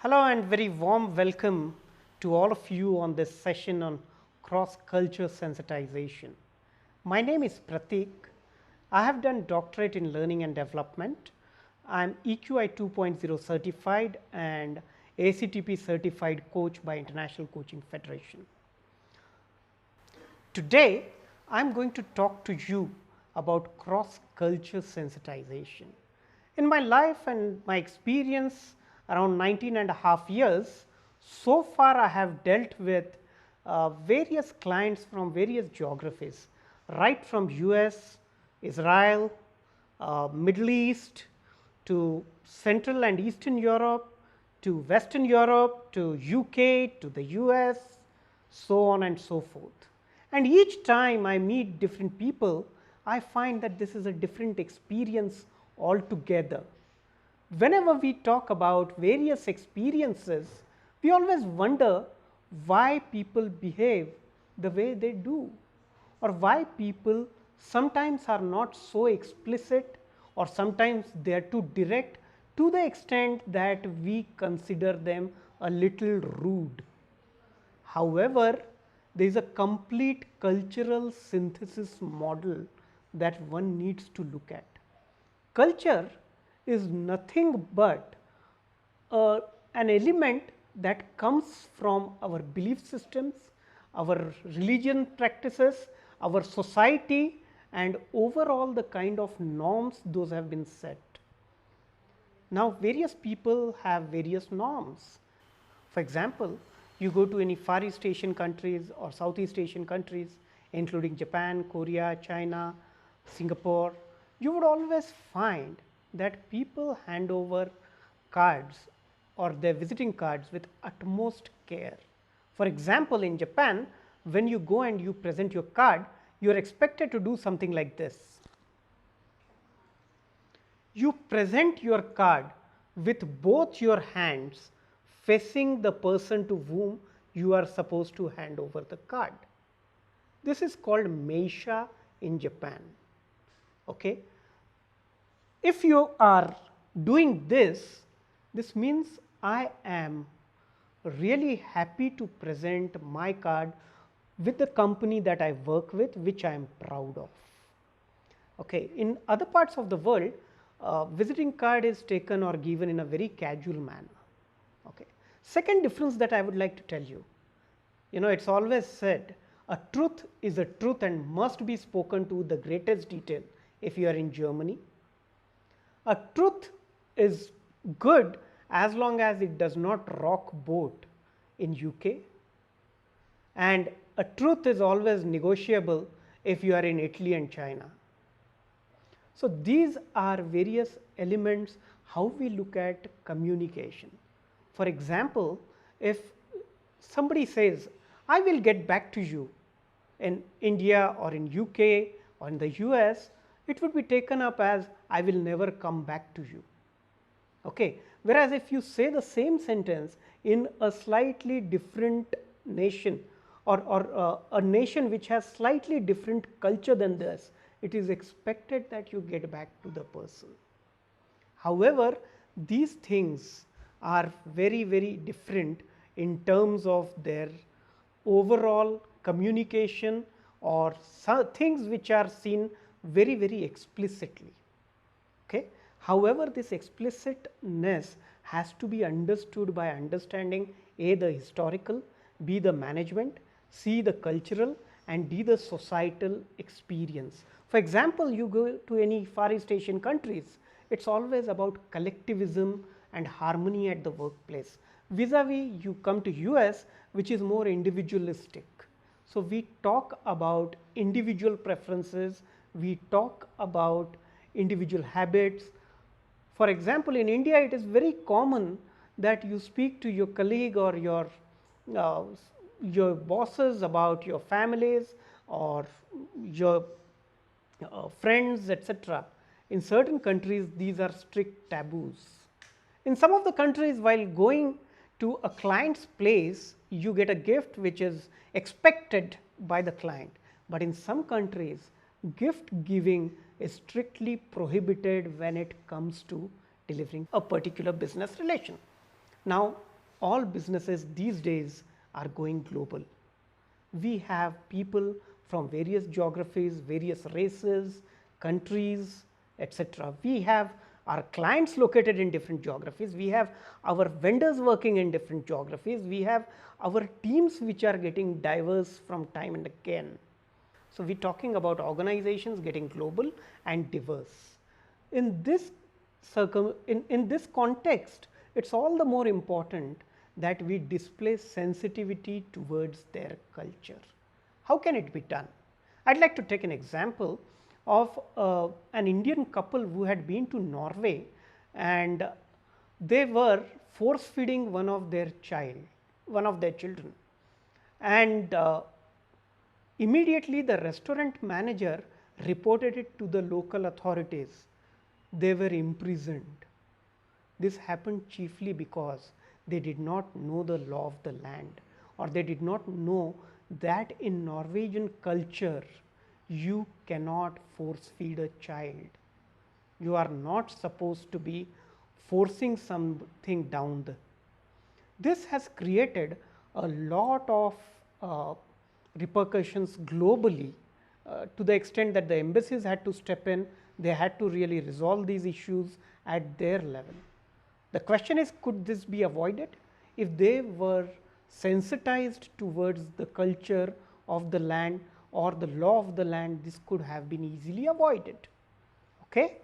Hello and very warm welcome to all of you on this session on cross-culture sensitization. My name is Pratik. I have done doctorate in learning and development. I am EQI 2.0 certified and ACTP certified coach by International Coaching Federation. Today, I am going to talk to you about cross-culture sensitization. In my life and my experience around 19 and a half years, so far I have dealt with various clients from various geographies, right from US, Israel, Middle East, to Central and Eastern Europe, to Western Europe, to UK, to the US, so on and so forth. And each time I meet different people, I find that this is a different experience altogether. Whenever we talk about various experiences, we always wonder why people behave the way they do, or why people sometimes are not so explicit, or sometimes they are too direct to the extent that we consider them a little rude. However, there is a complete cultural synthesis model that one needs to look at. Culture is nothing but an element that comes from our belief systems, our religion practices, our society, and overall the kind of norms those have been set. Now, various people have various norms. For example, you go to any Far East Asian countries or Southeast Asian countries, including Japan, Korea, China, Singapore, you would always find that people hand over cards or their visiting cards with utmost care. For example, in Japan, when you go and you present your card, you are expected to do something like this. You present your card with both your hands facing the person to whom you are supposed to hand over the card. This is called meisha in Japan. Okay. If you are doing this, this means I am really happy to present my card with the company that I work with, which I am proud of. Okay. In other parts of the world, visiting card is taken or given in a very casual manner. Okay. Second difference that I would like to tell you, it's always said a truth is a truth and must be spoken to the greatest detail if you are in Germany. A truth is good as long as it does not rock boat in UK, and a truth is always negotiable if you are in Italy and China. So, these are various elements how we look at communication. For example, if somebody says, I will get back to you in India or in UK or in the US, it would be taken up as I will never come back to you. Okay. Whereas, if you say the same sentence in a slightly different nation or a nation which has slightly different culture than this, it is expected that you get back to the person. However, these things are very, very different in terms of their overall communication or things which are seen very, very explicitly. Okay. However, this explicitness has to be understood by understanding A, the historical, B, the management, C, the cultural, and D, the societal experience. For example, you go to any Far East Asian countries, it is always about collectivism and harmony at the workplace. Vis-a-vis, you come to US, which is more individualistic. So, we talk about individual preferences, we talk about individual habits. For example, in India, it is very common that you speak to your colleague or your bosses about your families or your friends, etc. In certain countries, these are strict taboos. In some of the countries, while going to a client's place, you get a gift which is expected by the client. But in some countries, gift giving is strictly prohibited when it comes to delivering a particular business relation. Now, all businesses these days are going global. We have people from various geographies, various races, countries, etc. We have our clients located in different geographies. We have our vendors working in different geographies. We have our teams which are getting diverse from time and again. So, we are talking about organizations getting global and diverse. In this in this context, it is all the more important that we display sensitivity towards their culture. How can it be done? I would like to take an example of an Indian couple who had been to Norway, and they were force feeding one of their children, and immediately the restaurant manager reported it to the local authorities. They were imprisoned. This happened chiefly because they did not know the law of the land, or they did not know that in Norwegian culture you cannot force feed a child. You are not supposed to be forcing something down the. This has created a lot of repercussions globally, to the extent that the embassies had to step in. They had to really resolve these issues at their level. The question is, could this be avoided? If they were sensitized towards the culture of the land or the law of the land, this could have been easily avoided. Okay?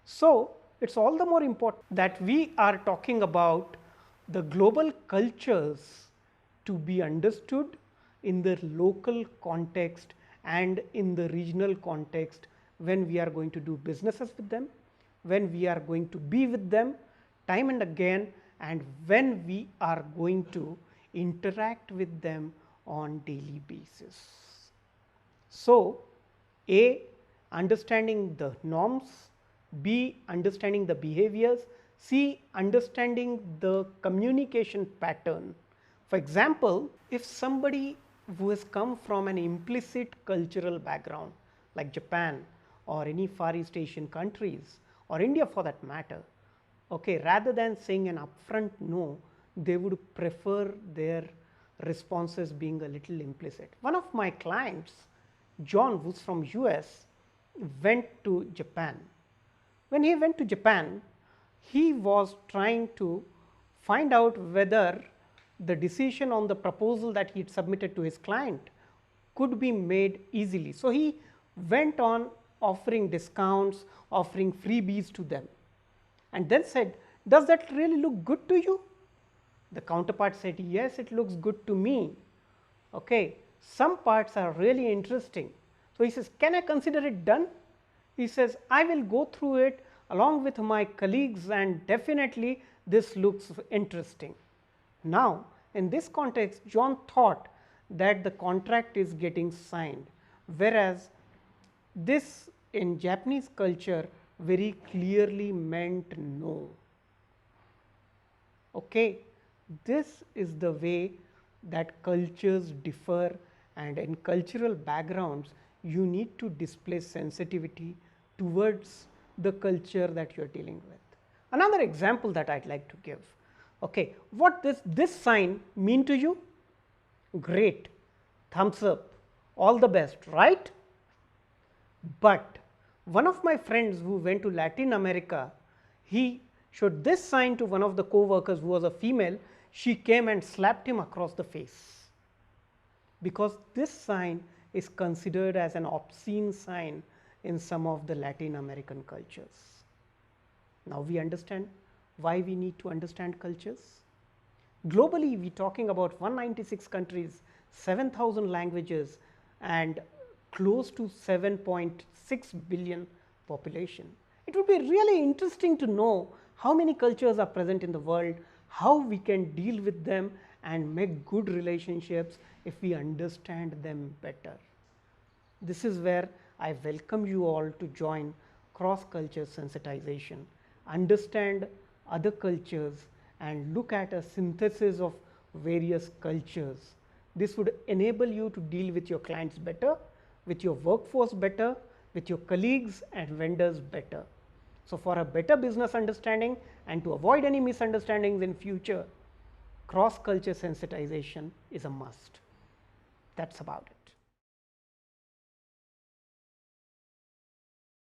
So, it is all the more important that we are talking about the global cultures to be understood in the local context and in the regional context when we are going to do businesses with them, when we are going to be with them time and again, and when we are going to interact with them on daily basis. So, A, understanding the norms, B, understanding the behaviors, C, understanding the communication pattern. For example, if somebody who has come from an implicit cultural background like Japan or any Far East Asian countries or India for that matter, okay, rather than saying an upfront no, they would prefer their responses being a little implicit. One of my clients, John, who is from US, went to Japan. When he went to Japan, he was trying to find out whether the decision on the proposal that he had submitted to his client could be made easily. So, he went on offering discounts, offering freebies to them, and then said, does that really look good to you? The counterpart said, yes, it looks good to me. Okay. Some parts are really interesting. So, he says, can I consider it done? He says, I will go through it along with my colleagues, and definitely this looks interesting. Now, in this context, John thought that the contract is getting signed, whereas this in Japanese culture very clearly meant no. Okay. This is the way that cultures differ, and in cultural backgrounds you need to display sensitivity towards the culture that you are dealing with. Another example that I would like to give. Okay, what this sign mean to you? Great, thumbs up, all the best, right? But one of my friends who went to Latin America, he showed this sign to one of the co-workers who was a female. She came and slapped him across the face, because this sign is considered as an obscene sign in some of the Latin American cultures. Now, we understand why we need to understand cultures. Globally, we are talking about 196 countries, 7,000 languages, and close to 7.6 billion population. It would be really interesting to know how many cultures are present in the world, how we can deal with them and make good relationships if we understand them better. This is where I welcome you all to join cross-culture sensitization, understand other cultures and look at a synthesis of various cultures. This would enable you to deal with your clients better, with your workforce better, with your colleagues and vendors better. So, for a better business understanding and to avoid any misunderstandings in future, cross culture sensitization is a must. That's about it.